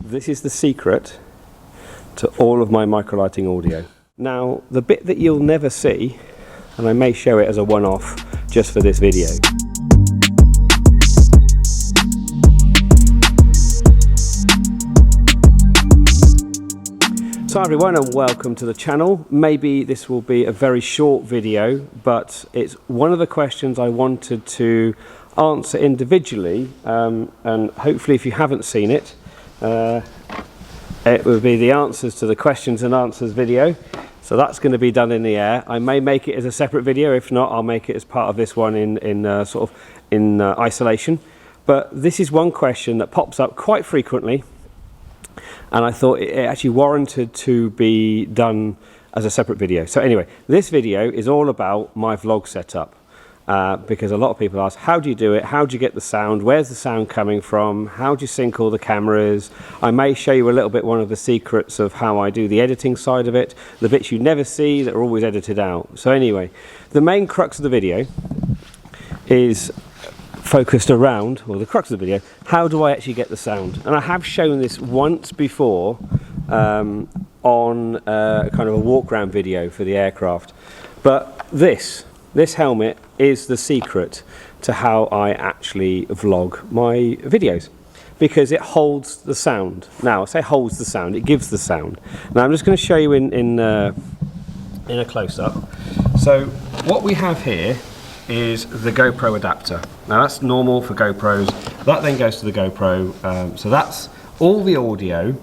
This is the secret to all of my microlighting audio. Now, the bit that you'll never see, and I may show it as a one-off just for this video. So hi everyone, and welcome to the channel. Maybe this will be a very short video, but it's one of the questions I wanted to answer individually, and hopefully if you haven't seen it, it will be the answers to the questions and answers video. So that's going to be done in the air. I may make it as a separate video. If not, I'll make it as part of this one in isolation. But this is one question that pops up quite frequently, and I thought it actually warranted to be done as a separate video. So anyway, this video is all about my vlog setup. Because a lot of people ask, how do you do it? How do you get the sound? Where's the sound coming from? How do you sync all the cameras? I may show you a little bit one of the secrets of how I do the editing side of it, the bits you never see that are always edited out. So anyway, the main crux of the video is focused around, or the crux of the video, how do I actually get the sound? And I have shown this once before on kind of a walk around video for the aircraft. But this helmet is the secret to how I actually vlog my videos, because it holds the sound. Now I say holds the sound, it gives the sound. Now I'm just going to show you in a close-up. So what we have here is the GoPro adapter. Now that's normal for GoPros. That then goes to the GoPro. So that's all the audio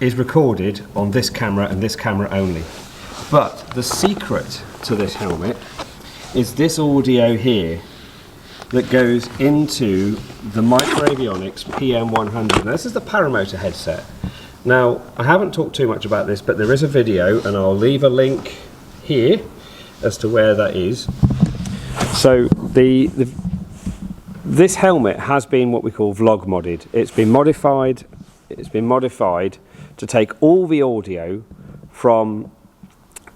is recorded on this camera and this camera only. But the secret to this helmet is this audio here that goes into the Micro Avionics PM100. Now this is the paramotor headset. Now I haven't talked too much about this, but there is a video and I'll leave a link here as to where that is. So this helmet has been what we call vlog modded. It's been modified to take all the audio from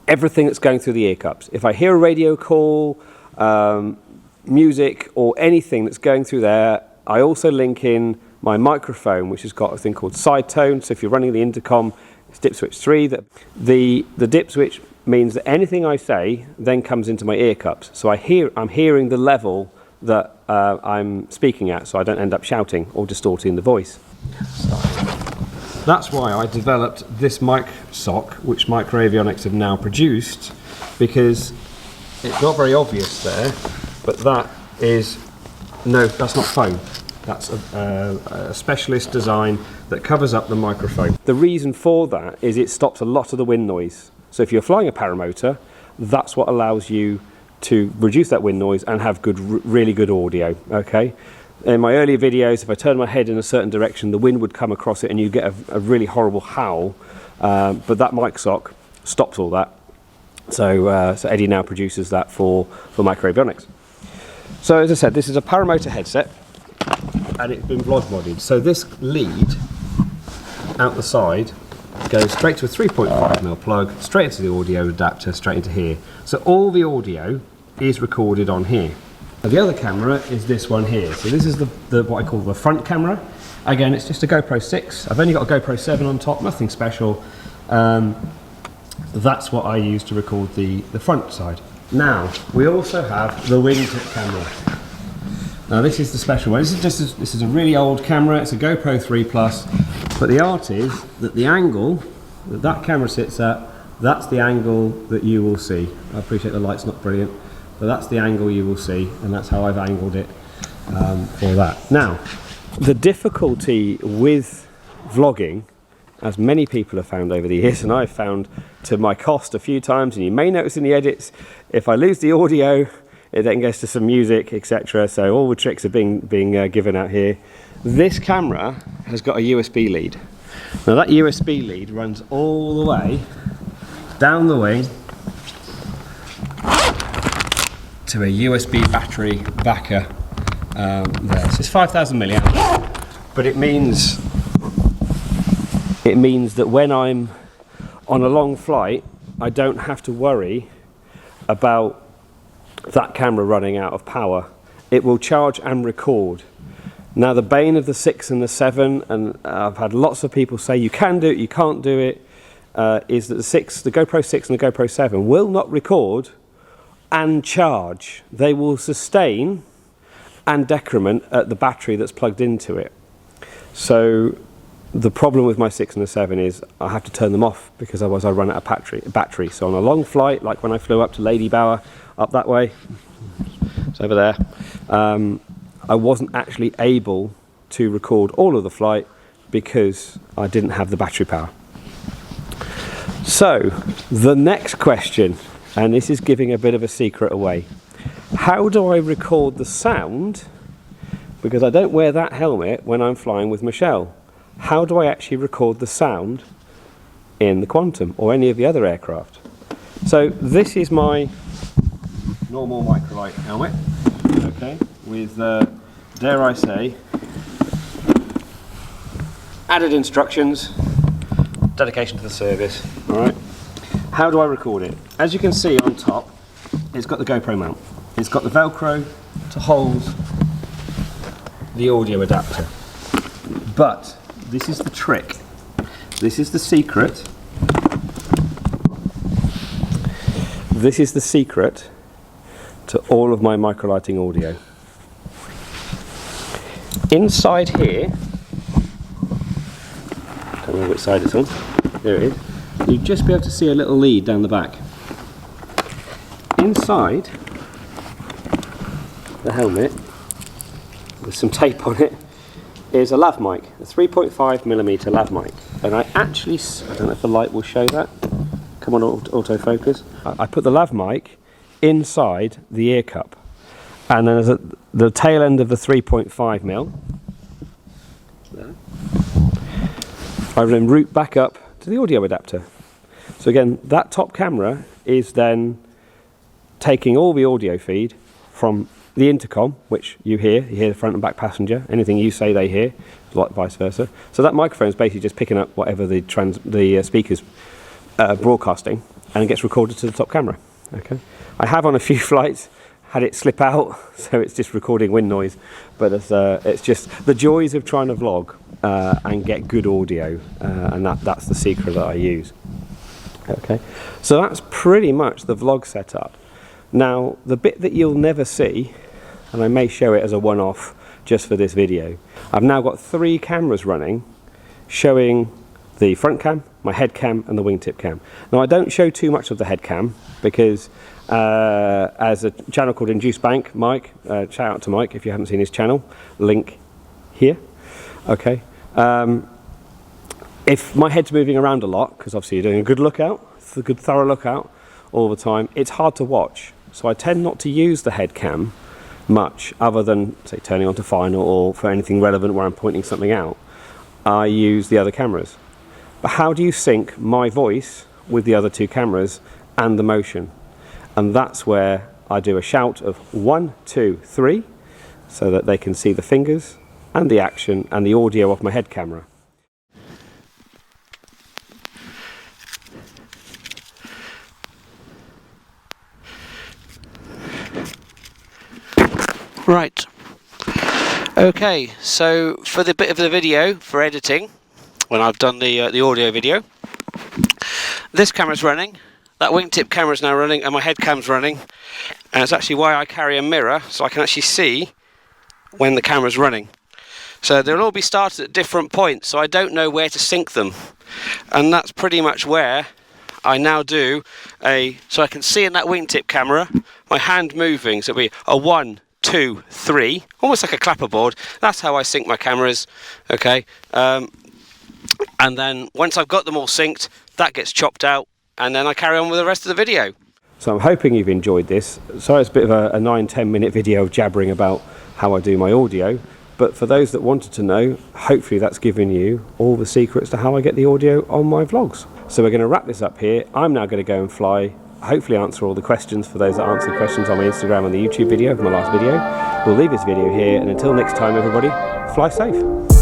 everything that's going through the ear cups. If I hear a radio call, music or anything that's going through there, I also link in my microphone, which has got a thing called side tone. So if you're running the intercom, it's dip switch 3. The dip switch means that anything I say then comes into my ear cups. So I'm hearing the level that I'm speaking at, so I don't end up shouting or distorting the voice. That's why I developed this mic sock, which MicroAvionics have now produced, because it's not very obvious there, but that's not foam. That's a specialist design that covers up the microphone. The reason for that is it stops a lot of the wind noise. So if you're flying a paramotor, that's what allows you to reduce that wind noise and have really good audio, okay? In my earlier videos, if I turn my head in a certain direction, the wind would come across it and you get a really horrible howl, but that mic sock stops all that. So Eddie now produces that for MicroAvionics. So as I said, this is a paramotor headset and it's been vlog modded. So this lead out the side goes straight to a 3.5mm plug, straight into the audio adapter, straight into here. So all the audio is recorded on here. Now the other camera is this one here. So this is the what I call the front camera. Again, it's just a GoPro 6. I've only got a GoPro 7 on top, nothing special. That's what I use to record the front side. Now, we also have the wingtip camera. Now this is the special one. This is a really old camera. It's a GoPro 3 Plus. But the art is that the angle that camera sits at, that's the angle that you will see. I appreciate the light's not brilliant, but that's the angle you will see, and that's how I've angled it for that. Now, the difficulty with vlogging, as many people have found over the years, and I've found to my cost a few times, and you may notice in the edits, if I lose the audio, it then goes to some music, etc. So all the tricks are being given out here. This camera has got a USB lead. Now that USB lead runs all the way down the wing to a USB battery backer there. So it's 5,000 milliamps, but it means that when I'm on a long flight, I don't have to worry about that camera running out of power. It will charge and record. Now the bane of the 6 and the 7, and I've had lots of people say you can do it, you can't do it, is that the GoPro 6 and the GoPro 7 will not record and charge. They will sustain and decrement at the battery that's plugged into it. So the problem with my 6 and the 7 is I have to turn them off because otherwise I run out of battery. So on a long flight, like when I flew up to Lady Bower, up that way, it's over there, I wasn't actually able to record all of the flight because I didn't have the battery power. So the next question, and this is giving a bit of a secret away. How do I record the sound? Because I don't wear that helmet when I'm flying with Michelle. How do I actually record the sound in the Quantum or any of the other aircraft? So this is my normal microlight helmet, okay, with, dare I say, added instructions, dedication to the service, all right? How do I record it? As you can see on top, it's got the GoPro mount. It's got the Velcro to hold the audio adapter. But this is the trick. This is the secret. This is the secret to all of my microlighting audio. Inside here, I don't know which side it's on, there it is, you'd just be able to see a little lead down the back. Inside the helmet, with some tape on it, is a lav mic, a 3.5mm lav mic. And I actually, I don't know if the light will show that, come on autofocus. I put the lav mic inside the ear cup. And then there's the tail end of the 3.5mm. There. I then route back up to the audio adapter. So again, that top camera is then taking all the audio feed from the intercom, which you hear the front and back passenger. Anything you say, they hear, like vice versa. So that microphone is basically just picking up whatever the speaker's broadcasting, and it gets recorded to the top camera. Okay. I have on a few flights had it slip out, so it's just recording wind noise. But it's just the joys of trying to vlog and get good audio, and that's the secret that I use. Okay, so that's pretty much the vlog setup. Now, the bit that you'll never see, and I may show it as a one-off just for this video, I've now got 3 cameras running, showing the front cam, my head cam, and the wingtip cam. Now, I don't show too much of the head cam because as a channel called Induced Bank, Mike, shout out to Mike if you haven't seen his channel, link here. Okay. If my head's moving around a lot, because obviously you're doing a good lookout, it's a good thorough lookout all the time, it's hard to watch. So I tend not to use the head cam much, other than, say, turning on to final or for anything relevant where I'm pointing something out. I use the other cameras. But how do you sync my voice with the other 2 cameras and the motion? And that's where I do a shout of 1, 2, 3, so that they can see the fingers and the action and the audio of my head camera. Right. Okay, so for the bit of the video for editing, when I've done the audio video, this camera's running, that wingtip camera's now running, and my head cam's running, and it's actually why I carry a mirror, so I can actually see when the camera's running. So they'll all be started at different points, so I don't know where to sync them, and that's pretty much where I now do so I can see in that wingtip camera my hand moving, so it'll be a 1, 2, 3, almost like a clapperboard. That's how I sync my cameras. Okay, and then once I've got them all synced, that gets chopped out, and then I carry on with the rest of the video. So I'm hoping you've enjoyed this. Sorry it's a bit of a 9-10 minute video of jabbering about how I do my audio, but for those that wanted to know, hopefully that's given you all the secrets to how I get the audio on my vlogs. So we're going to wrap this up here. I'm now going to go and fly, hopefully answer all the questions for those that answered questions on my Instagram and the YouTube video of my last video. We'll leave this video here, and until next time everybody, fly safe.